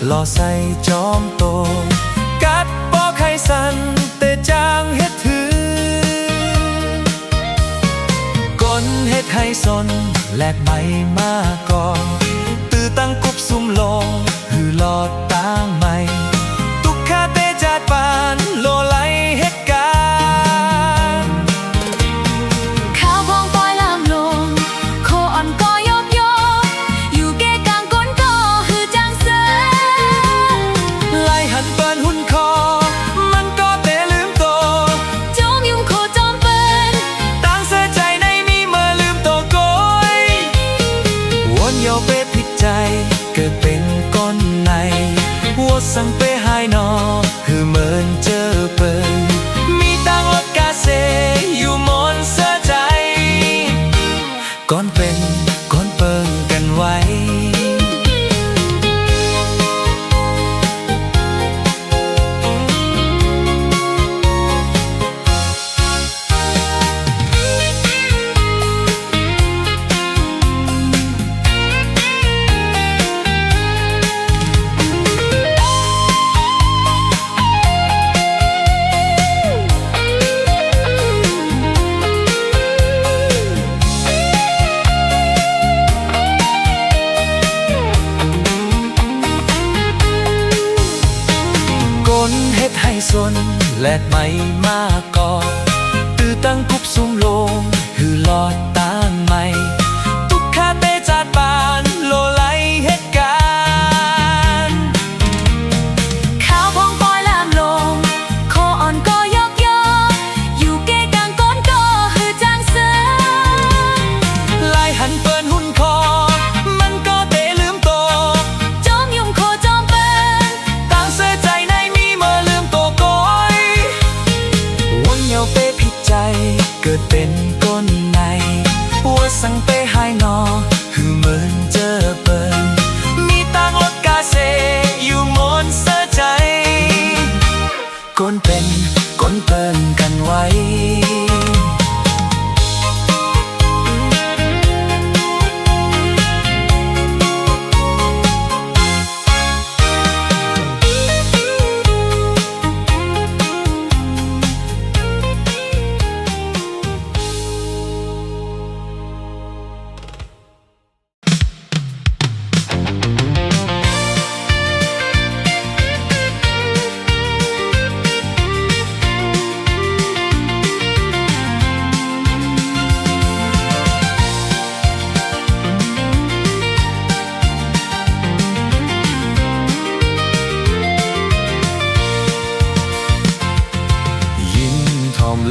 หล่อใส่จอมโตกัดบ่ไข่สันแต่จางเฮ็ดถือก้นเฮ็ดให้สนแลกใบมาก่อนตื้อตั้งกุบซุ่มลงหือหลอดต่างใหม่ตุกคาเตจาดปานโลไหลเฮ็ดการข้าวพองปอยลามลงโคอ่อนก็ยกยกอยู่เกกลางก้นก็หือจางเสือไล่หันเปิ้นหุ่นคอมันก็เตะลืมโตจอมยุ่งโคจอมเปิ้นต่างเสียใจในมีเมื่อลืมโตโกยวนเยาเปผิดใจเกิดเป็นก้อนในวัวสั่งเปหายนอคือเหมือนเจอเปิ้นมีตังรถกาเซอยู่มนเสียใจก้อนเป็นก้อนเปิงกันไว้เฮ็ดให้สนแลดไม่มาก่อนตื้อตั้งกุบซุ่มลงหือหลอดต่างใหม่ตุกคาเตจาดปานโลไหลเฮ็ดการข้าวพองปอยลามลงโคอ่อนก็ยกยกอยู่เกกลางก้นก็หือจางเสือไล่หันเปิ้นหุ่นคอมันก็เตะลืมโตจอมยุ่งโคจอมเปิ้นต่างเสียใจในมีเมื่อลืมโตโกยวนเยาเปผิดใจเกิดเป็นก้นในวัวสั่งเปหายนอคือเหมือนเจอเปิ้นมีตังรถกาเซอยู่มนเสียใจก้นเป็นก้นเปิ้นกันไว้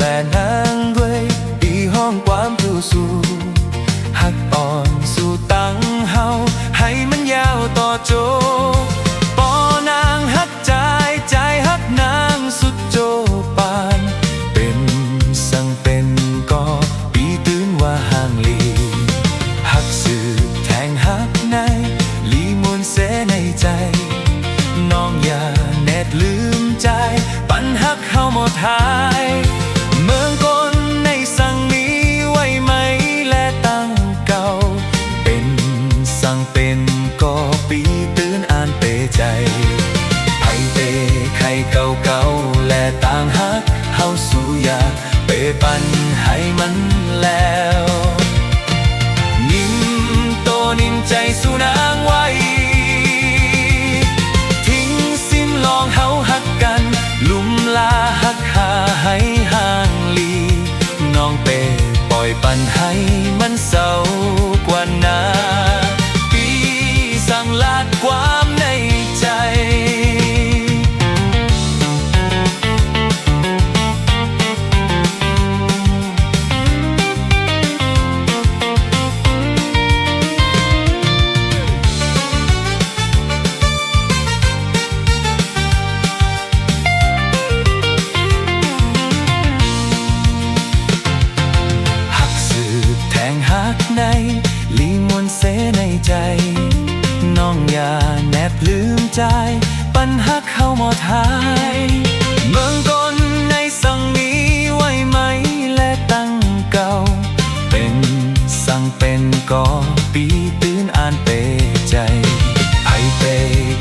แลนางด้วยปีห้องความผู้สู่หักอ่อนสู่ตั้งเฮาให้มันยาวต่อโจปอนางหักใจหักนางสุดโจปานเป็นสั่งเป็นก็ปีตื่นว่าห่างลีหักสื่อแทงหักในลีมวนเสในใจน้องอย่าแนดลืมใจปันหักเฮาหมดหายเมืองกนในสั่งมีไว้ไหมและตั้งเก่าเป็นสั่งเป็นก็ปีตื่นอ่านเปใจไผเตไข่เก่าและต่างหักเฮาสู่อยากเปปันให้มันแล้วนิ่มโตนิ่มใจสู่นางไว้ทิ้งสิ้นลองเฮาหักกันลุ่มลาหักหาให้ห่างลีน้องเปปล่อยปันให้มันเศร้ากว่านาปีสั่งลาดความในใจ ใจปัญหาเข้าหมดหายเมืองกนในสั่งมีไว้ไหมและตั้งเก่าเป็นสั่งเป็นก่อปีตื่นอ่านเปใจไผเป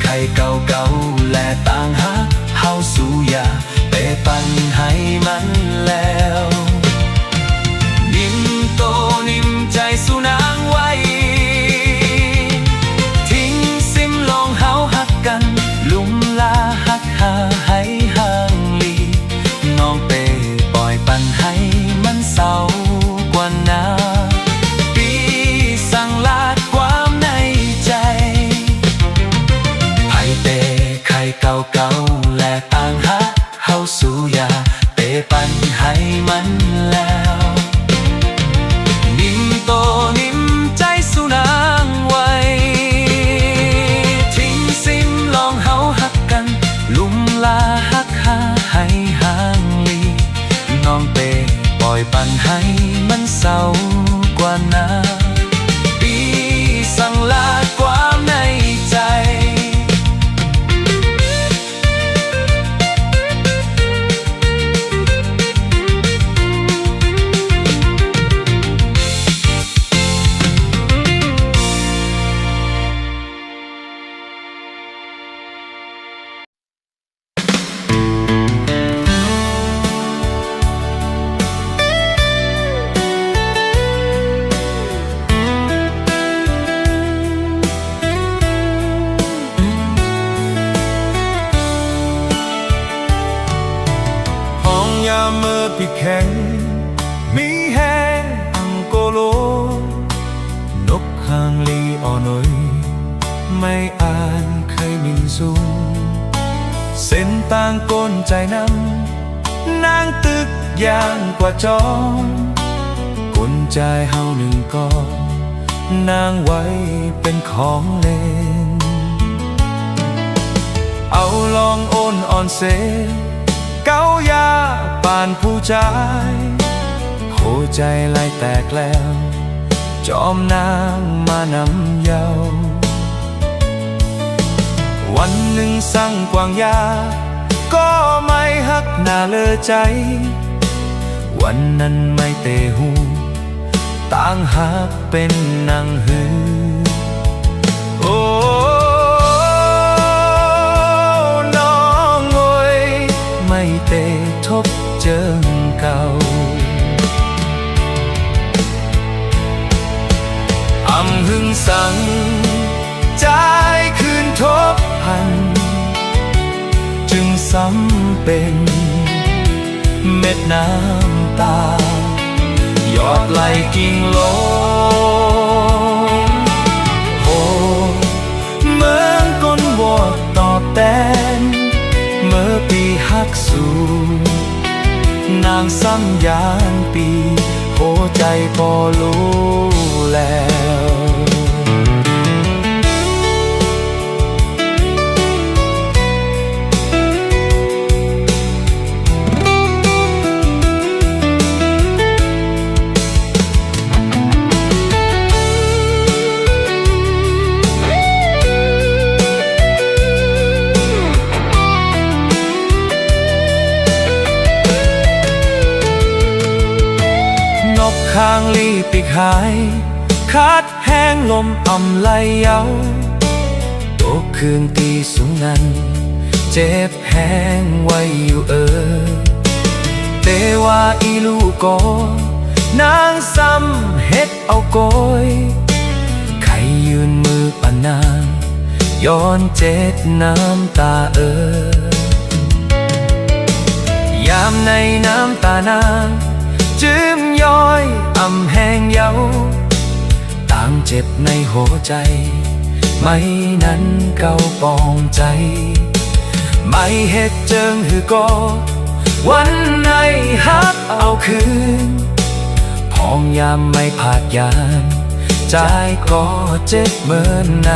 ใครเก่า ให้มันเศร้ากว่านาปีสั่งลาความในใจ ยามเมื่อพี่แข็งมีแห้งอังโกโลนกหางลีอ่อนอยไม่อ่านเคยมินสูงเส้นต่างก้นใจนำนางตึกย่างกว่าจอมกุญใจเฮาหนึ่งกอนนางไว้เป็นของเล่นเอาลองโอนอ่อนเซเก้ายาปานผู้ชายหัวใจไหลแตกแล้วจอมนางมานำเยาวันหนึ่งสั่งกวางยาก็ไม่ฮักหน้าเลอใจวันนั้นไม่เตหูต่างหักเป็นนางหือโอ้ไม่เตะทบเจิงเก่าอำหึงสั่งใจคืนทบพันจึงซ้ำเป็นเม็ดน้ำตาหยอดไหลกิ่งลงโหเมืองก้นวอดตอบแทนเมื่อปีฮักสู่นางซ้ำยานปีโหใจพอรู้แล้วข้างลีปีกหายคัดแห้งลมอ่ำไหลเยาตกคืนตีสูงนั้นเจ็บแห้งไว้อยู่แต่ว่าอีลูกก็นางซ้ำเฮ็ดเอาโกยใครยืนมือปะนางย้อนเจ็ดน้ำตายามในน้ำตานางจืมย้อยอ่ำแห้งเยาต่างเจ็บในหัวใจไม่นั้นเก่าปองใจไม่เฮ็ดเจิงหือก็วันในฮักเอาคืนพองยามไม่ผาดยานใจก็เจ็บเหมือนใน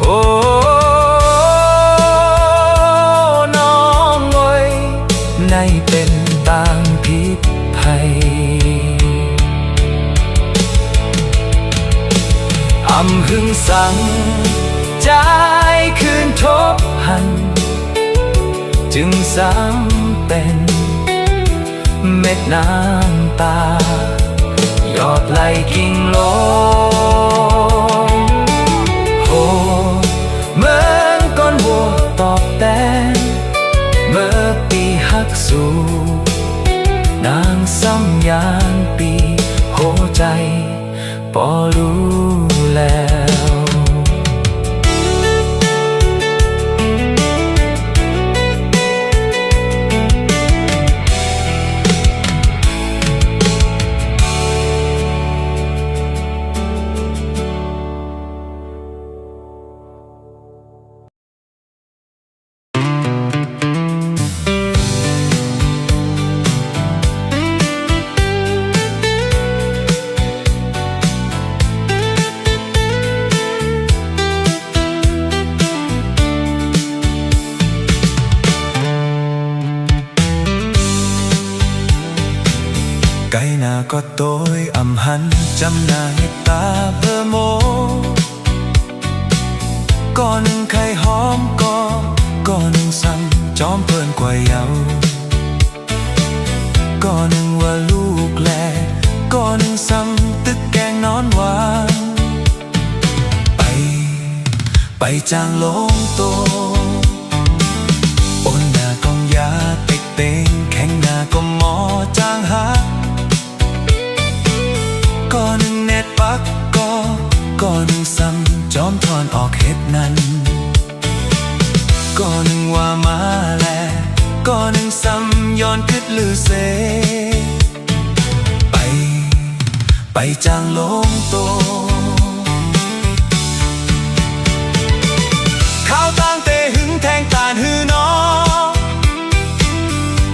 โอ้น้องเอ้ยในเป็นต่างพิษภัยอำหึงสั่งใจคืนทบหันจึงซ้ำเป็นเม็ดน้ำตาหยอดไหลกิ่งลงโหเมืองก้อนวัวตอบแทนเมื่อปีฮักสู่นางซ้ำยานปีหัวใจพอรู้แล้ว เ ไกนาก็โตยอำหันจำหน้าเห็ดตาเบอโมก่อหนึ่งไข่หอมก่อหนึ่งซ้ำจอมเพิ่นกว่าเยาก่อหนึ่งว่าลูกแลก่อหนึ่งซ้ำตึกแกงนอนหวานไปจางลงโตโอนหน้ากองยาเต็กเต็งแข่งหน้าก็หมอจางหาก่อหนึ่งเน็ตปักก่อหนึ่งซ้ำจอมทอนออกเฮ็ดนั้นก่อหนึ่งว่ามาแลก่อหนึ่งซ้ำย้อนคิดลือเสไปจางลงโตข้าวตั้งเตหึงแทงตานหือนอ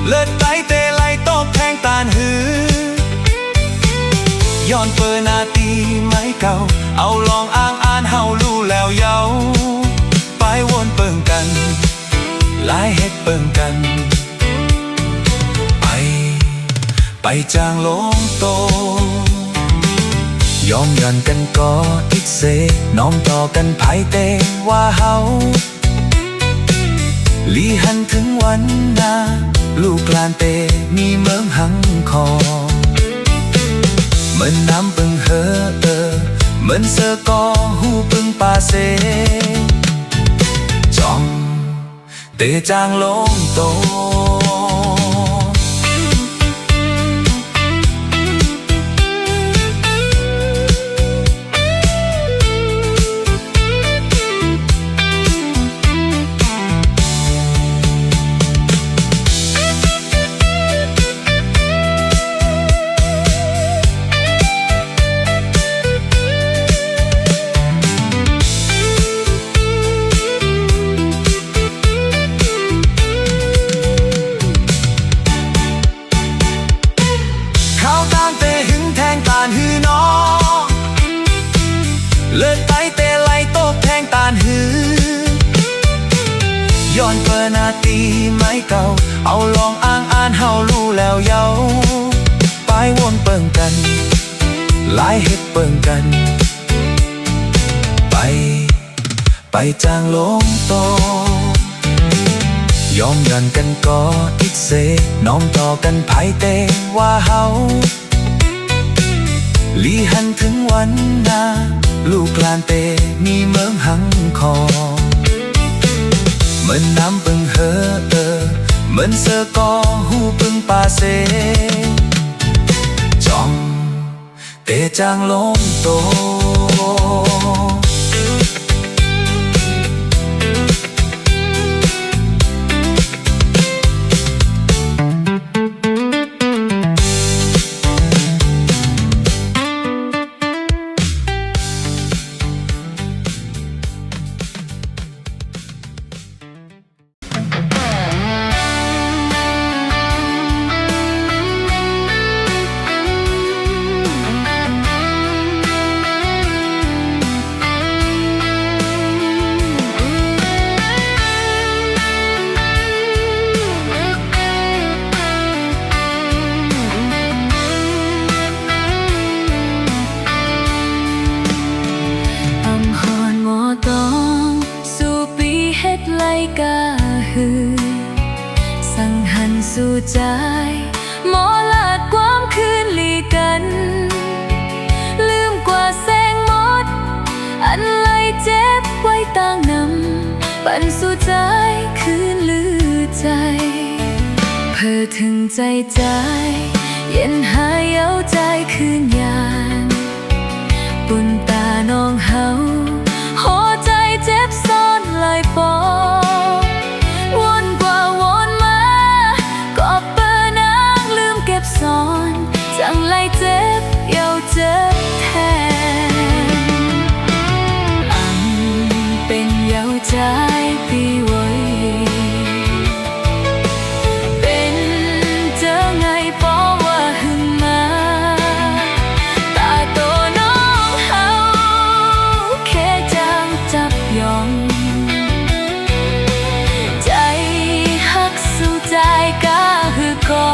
เลิศไตเตไลตบแทงตานหือย้อนเปิดนาตีไม้เก่าเอาลองอ้างอ่านเฮารู้แล้วเยาไปวนเปิงกันหลายเฮ็ดเปิงกันไปจางลงโตยอมยันกันก็อิกเซน้อมต่อกันไผเตว่าเฮาลีหันถึงวันนาลูกลานเตมีเมืองหังคอเหมือนน้ำปึงเหเหมือนเสือกอหูปึงปาเซจอมเตจางลงโตเลิศไตเตไลตบแทงตานหือย้อนเปิดนาตีไม้เก่าเอาลองอ้างอ่านเฮารู้แล้วเยาไปวนเปิงกันหลายเฮ็ดเปิงกันไปจางลงโตยอมยันกันก็อิกเซน้อมต่อกันไผเตว่าเฮาลีหันถึงวันนาลูกลานเตมีเมืองหังคอเหมือนน้ำปึงเหเหมือนเสือกอหูปึงปาเซจอมเตจางลงโตกาหือสั่งหันสู่ใจหมอลาดความคืนลีกันลืมกว่าแสงมดอันไลเจ็บไว้ต่างนำปั่นสู่ใจคืนลือใจเพื่อถึงใจเย็นหายเอาใจคืนยานบุญตาน้องเฮาหัวใจเจ็บซ่อนลอยปอวนกว่าวนมาก็เปิดนางลืมเก็บซ่อนจังไล่เจ็บเยาเจ็บแทนอันเป็นเยาใจปีไว้เป็นเจอไงปอว่าหึงมาตาโตน้องเฮาแค่จางจับยองใจหักสู่ใจกาหือกอ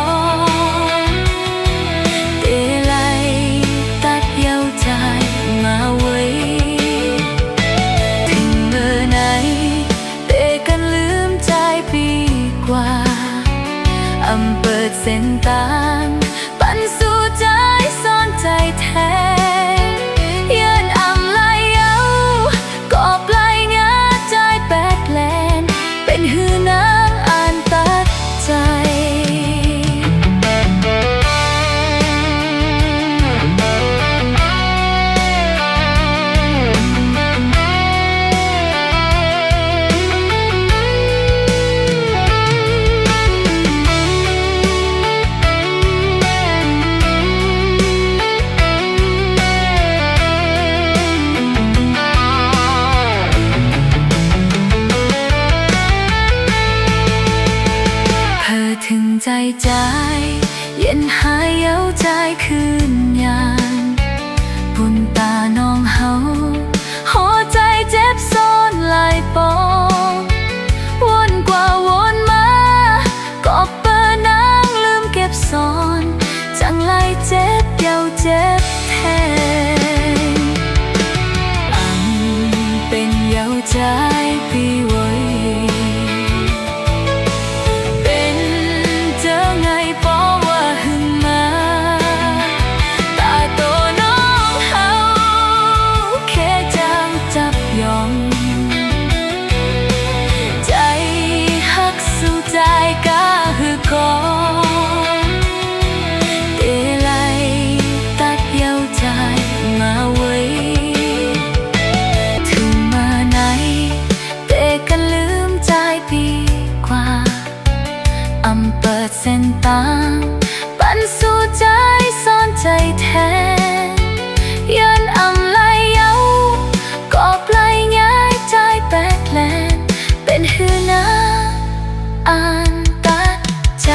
ใจคืนยานบุญตาน้องเฮาหัวใจเจ็บซ้อนหลายปองวนกว่าวนมาก็เปิดนางลืมเก็บซ่อนจังไรเจ็บเดียวเจ็บแทนอันเป็นเยาใจปีไว้เป็นเจอไงปอว่าหึงมาตาโตน้องเฮาแค่จางจับยองใจหักสู่ใจกะหือกอเตไลตัดเยาใจมาไว้ถึงมาไหนเตะกันลืมใจปีกว่าอำเปิดเส้นตางปันสู่ใจซ่อนใจแทนยันอำไลเย้าก็ปลายย้ายใจแปลกแลนเป็นหือนาอ่านตัดใจ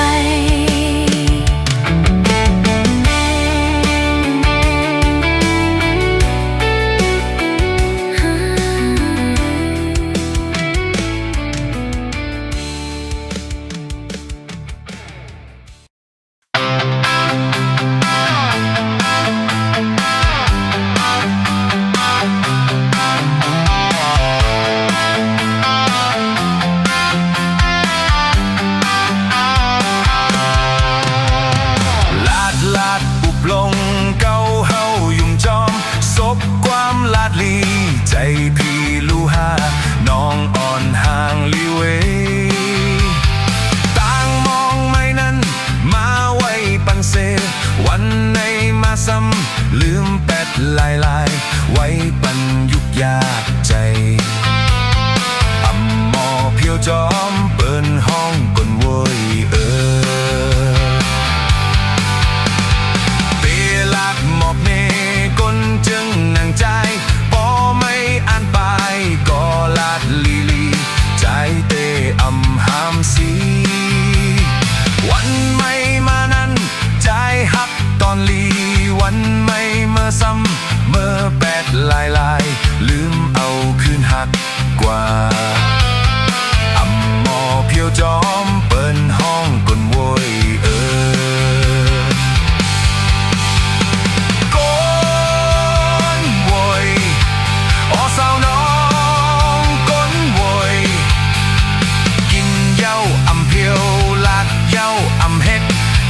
ลาดปุบลงเก้าเฮายุ่มจอมซบความลาดลีใจพี่ลูหาน้องอ่อนห่างลิเวต่างมองไม่นั้นมาไว้ปันเซวันในมาซ้ำลืมแปดลายไว้ปันยุกยากใจอำมอเพียวจอมเปิ้นห้องกนโวยหมอบเนกนจึงนั่งใจพอไม่อ่านไปก็ลาดลีใจเตอำหามสีวันไม่มานั้นใจหักตอนลีวันไม่เมื่อซ้ำเมื่อแปดลายลืมเอาคืนหักกว่าอำมอเพียวจอมเปิ้นห้องกนโวยสาวน้องก้นโวยกินเหย้าอำเพียวลาดเหย้าอำเฮ็ด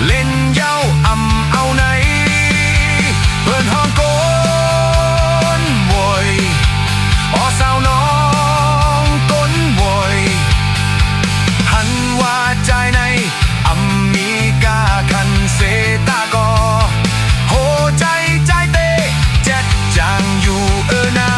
เล่นเหย้าอำเอาไหนเพิ่นห้องก้นโวยสาวน้องก้นโวยหันว่าใจในอำมีกาคันเสตากอโหใจเตเจ็ดจางอยู่นา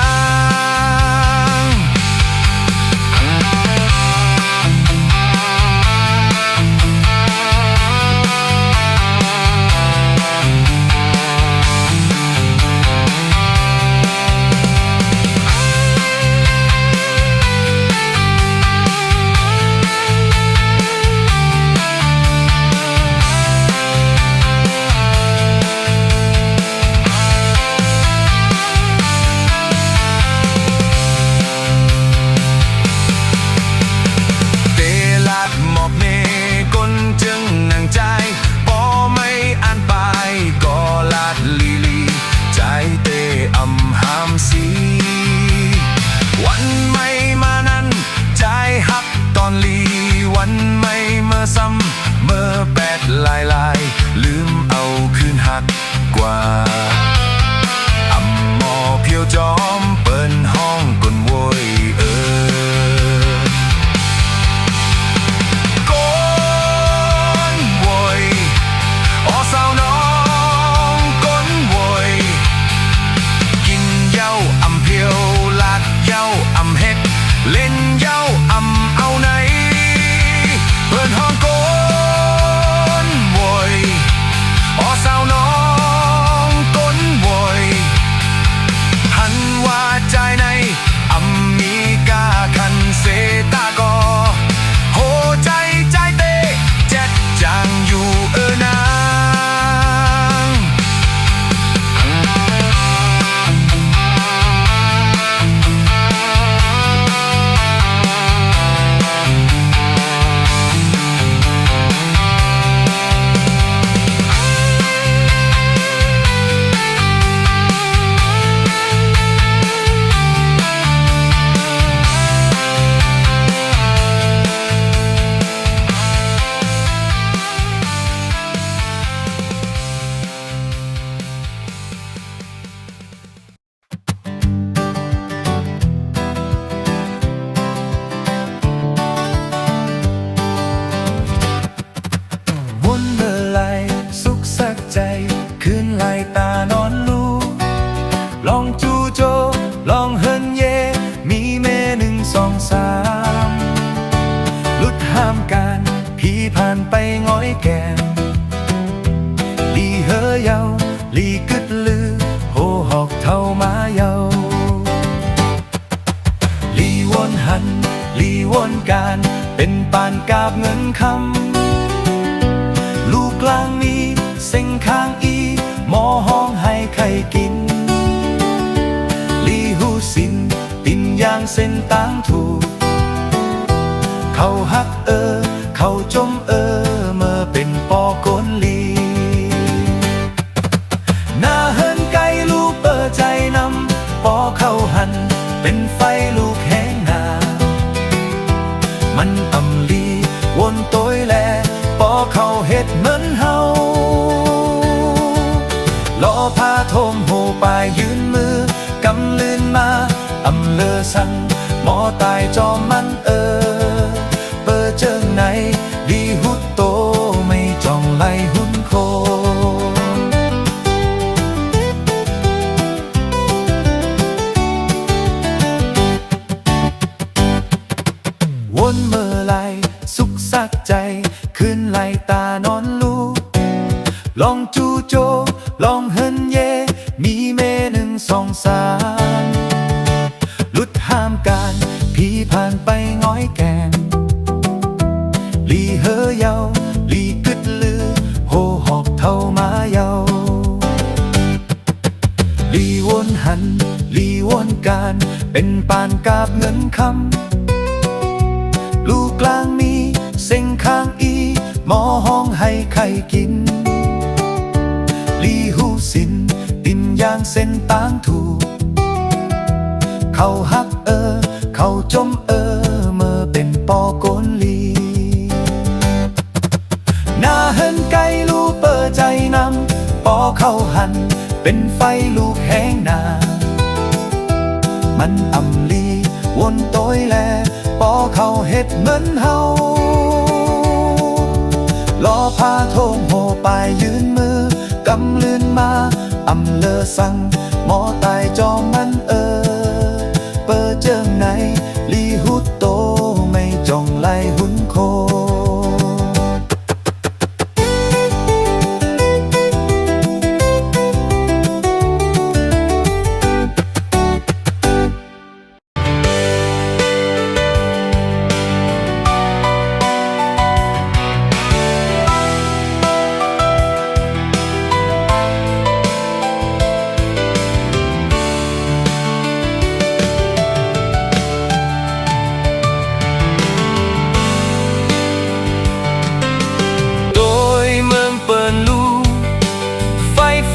วันไม่มานั้นใจหักตอนลีวันไม่เมื่อซ้ำเมื่อแปดลายลืมเอาคืนหักกว่าอำมอเพียวจอมเปิ้นห้องกนโวยสาวน้องก้นโวยกินเหย้าอำเพียวลาดเหย้าอำเฮ็ดเล่นเหย้าอำเอาไหนเพิ่นห้องก้นโวยสาวน้อง านอนลูลองจูโจลองเฮินเยมีเมหนึ่งสองสามลุดห้ามการพี่ผ่านไปง้อยแก้มลีเฮอเยาลีกึดลือโหหอกเท่ามาเยาลีวนหันลีวนการเป็นปานกาบเงินคำลูกกลางมีเส้งข้างอีหมอห้องให้ใครกินลีหูสินตินยางเส้นต่างถูกเขาหักเขาจมเมื่อเป็นปอกนลีหน้าเฮินไกลลูกใจนำปอเข้าหันเป็นไฟลูกแห้งหนามันอำลีวนต้อยแลปอเข้าเฮ็ดเหมือนเฮาล้อพาโทมโหปายยืนมือกำลื่นมาอำเลอสั่งหมอตายจอมมันเปิดเจิงไหนดีหุดโตไม่จองไหลหุ่นโควนเมื่อไรสุขสักใจคืนไหลตานอนลูลองจูโจลองเฮินเยมีเมหนึ่งสองสามลุดห้ามการพี่ผ่านไปง้อยแกงลีเฮอเยาลีกึดลือโหหอกเท่ามาเยาลีวนหันลีวนการเป็นปานกาบเงินคำลูกกลางมีเส้งข้างอีหมอห้องให้ใครกินลีหูสินตินยางเส้นต่างถูกเขาหักเขาจมเมื่อเป็นปอกนลีหน้าเฮินไกลลูกใจนำปอเข้าหันเป็นไฟลูกแห้งนามันอำลีวนต้อยแลปอเข้าเฮ็ดเหมือนเฮาล้อพาโทงโหปายยืนมือกำลื่นมาอำเลอสั่งหมอตายจอมมันเปิดเจิงไหนลีหุดโตไม่จองไหลหุ่นโค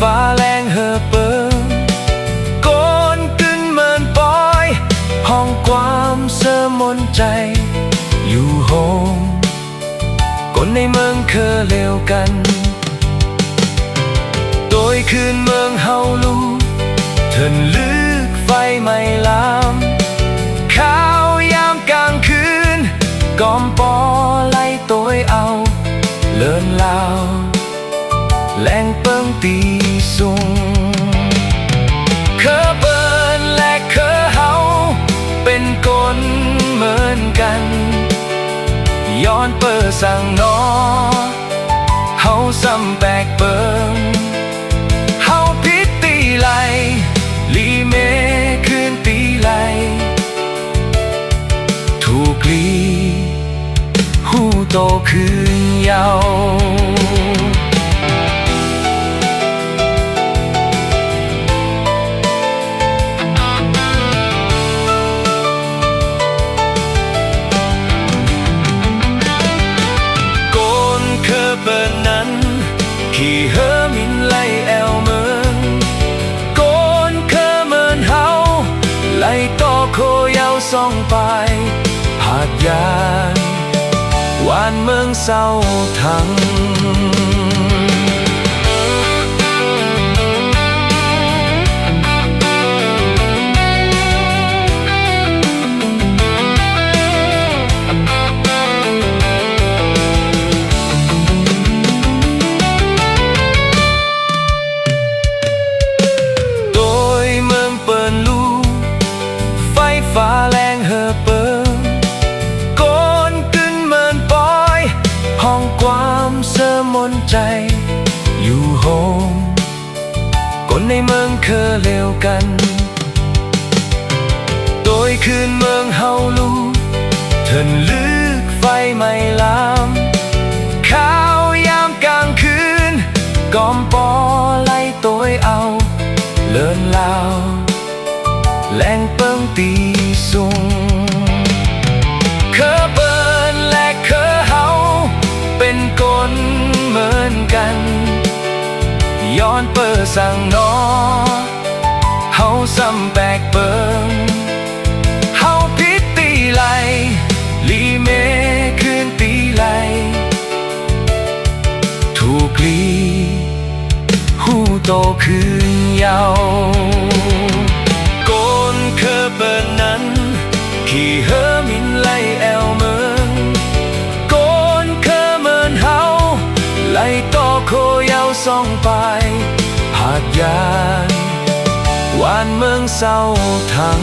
ฟ้าแรงเฮอเปิงโกนกึนเมินปอยห้องความเสื่อมนใจอยู่โฮมคนในเมืองเคอเลวกันโดยคืนเมืองเฮาลูเถินลึกไฟไม่ลามข้าวยามกลางคืนกอมปอไล่ตัวเอาเลินลาวแรงเปิงตีสุงเคอเปินและเคอเฮาเป็นคนเหมือนกันย้อนเปิดสั่งนอเฮาซ้ำแบกเปิงเฮาพิษตีไหลลีเมคืนตีไหลถูกลีหูโตคืนยาวขี่เฮอมินไล่แอวเมืองโกนเคอเมินเฮาไล่ต่อโคยาวส่องไปหาดยานหวานเมืองเศร้าทั้ง ในเมืองเคอเลวกันโดยคืนเมืองเฮาลูเถินลึกไฟไม่ลามข้าวยามกลางคืนกอมปอไล่ตัวเอาเลินลาวแหลงเปิงตีสุงเคอเบินและเคอเฮาเป็นคนเหมือนกันย้อนเปิดสั่งนอเฮาซ้ำแบกเบิงเฮาพิษตีไหลลีเมคืนตีไหลถูกลีหูโตคืนยาวโกนเคอเปิดนั้นขี่เฮอมินไล่แอวเมืองโกนเคอเมินเฮาไล่ต่อโคยาวส่องไปหาดยานหวานเมืองเศร้าทั้ง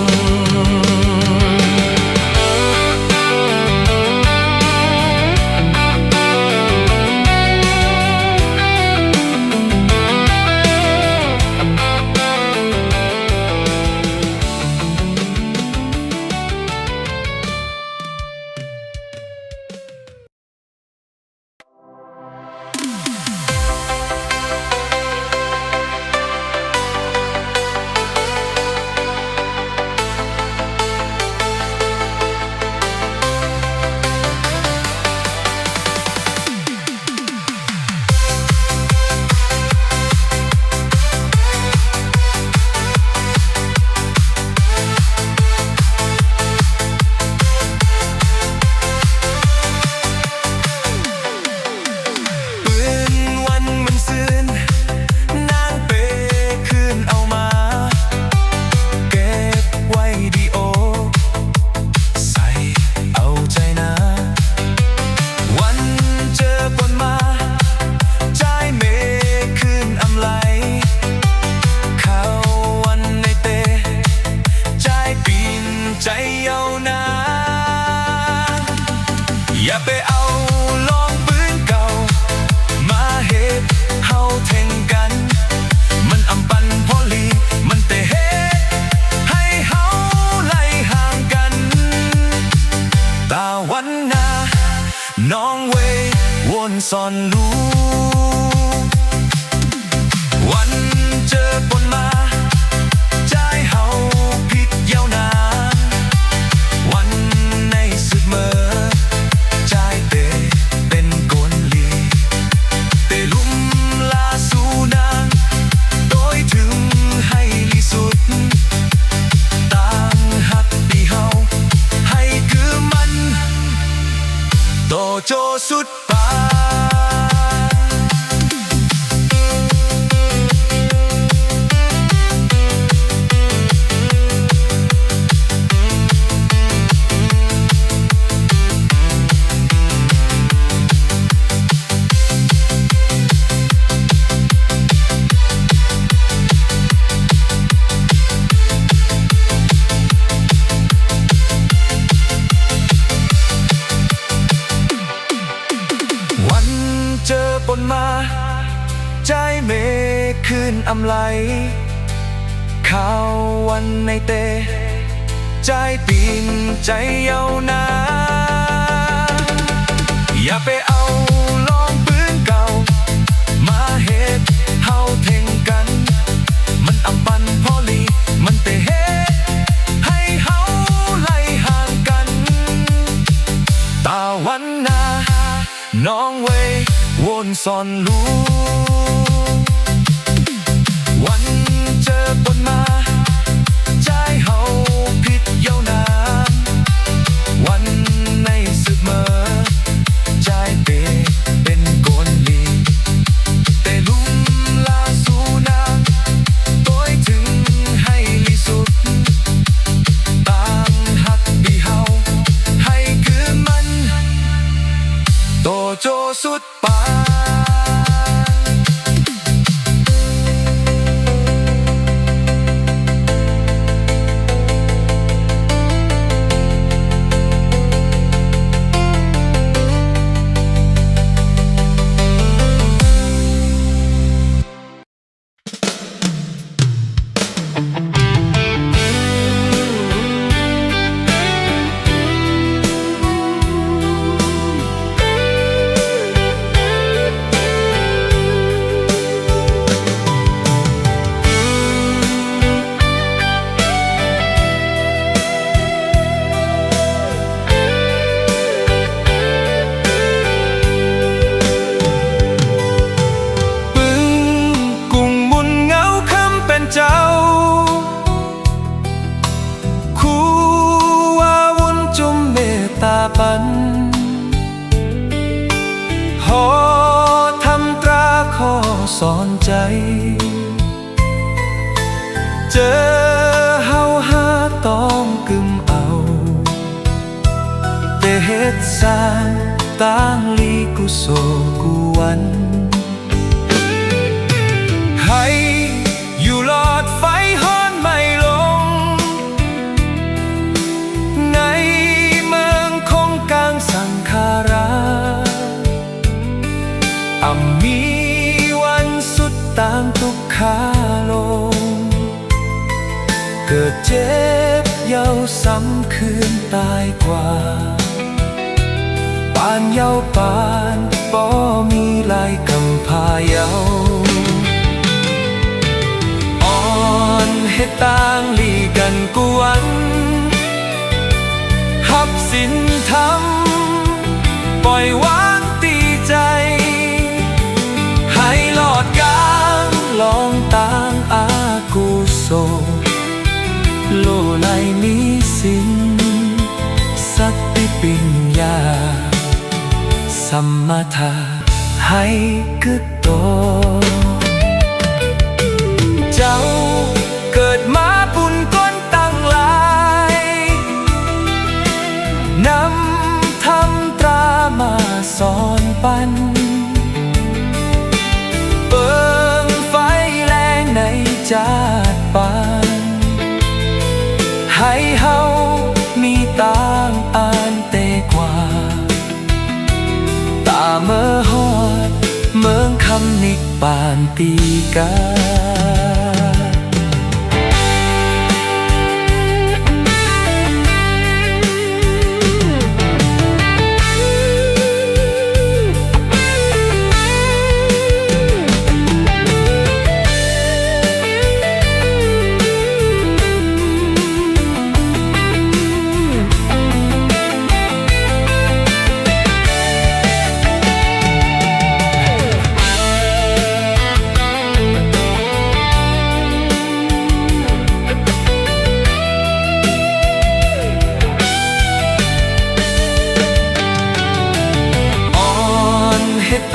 ใจเยาวนานอย่าไปเอาลองปืนเก่ามาเหตุเฮาแทงกันมันอำปันพอลีมันแต่เหตุให้เฮาไล่ห่างกันตาวันนาน้องเววนซ่อนลูวันเจอปนมาใจเฮาผิดยาวนานวันในสุดเมื่อใจเตเป็นกวนลีเตลุ่มลาสู่นางโดยถึงให้ลีสุดต่างหักปีเฮาให้คือมันโตโจสุดปาเจอปนมาใจเมคืนอำไลข่าววันในเตใจปีนใจเยาวนานอย่าไปเอาลองปืนเก่ามาเหตุเฮาแทงกันมันอำปันพอลีมันแต่เหตุให้เฮาไล่ห่างกันตาวันนาน้องเววนซ่อนลูวันเจอปนมาใจเฮาผิดยาวนานวันในสุดเมื่อใจเตเป็นกวนลีแต่ลุ่มลาสู่นางโดยถึงให้ลีสุดต่างหักปีเฮาให้คือมันโตโจสุดปา เจอเฮาหาต้องกึมเอาแต่เฮ็ดสร้างต่างลีกุโซกุวันให้อยู่หลอดไฟฮ้อนไม่ลงในเมืองคงกลางสังขารามีวันสุดต่างทุกขาลงเกิดเจ็บเย้าซ้ำคืนตายกว่าปานเย้าปานบ่มีลายกำพาเย้าอ่อนเฮ็ดต่างลีกันกวนหับสินทำปล่อยวางตีใจให้หลอดกลางลองต่างอากุโซโลไลมีสินสติปัญญาสัมมาทาให้กึดโตเจ้าเกิดมาบุญก้นตั้งหลายนำทำตรามาสอนปันเปิงไฟแรงในจาดปานให้เฮามีต่างอ่านเตกว่าตาเมื่อฮอดเมืองคำนิกปานตีกา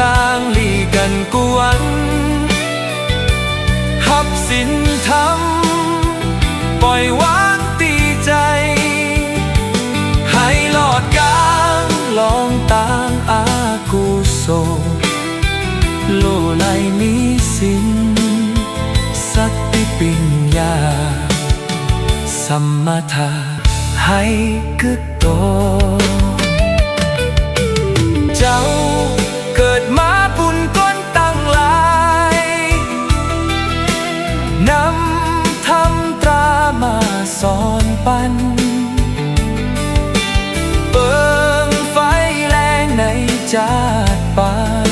ต่างลีกันกวนหับสินทำปล่อยวางตีใจให้หลอดกลางลองต่างอากุโซโลไลมีสินสติปัญญาสัมมาทาให้กึดโตเจ้าเกิดมาบุญก้นตั้งหลายนำทำตรามาสอนปันเปิงไฟแรงในจาดปาน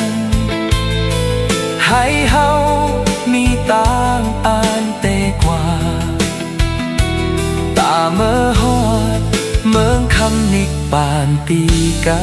ให้เฮามีต่างอ่านเตกว่าตาเมื่อฮอดเมืองคำนิกปานตีกา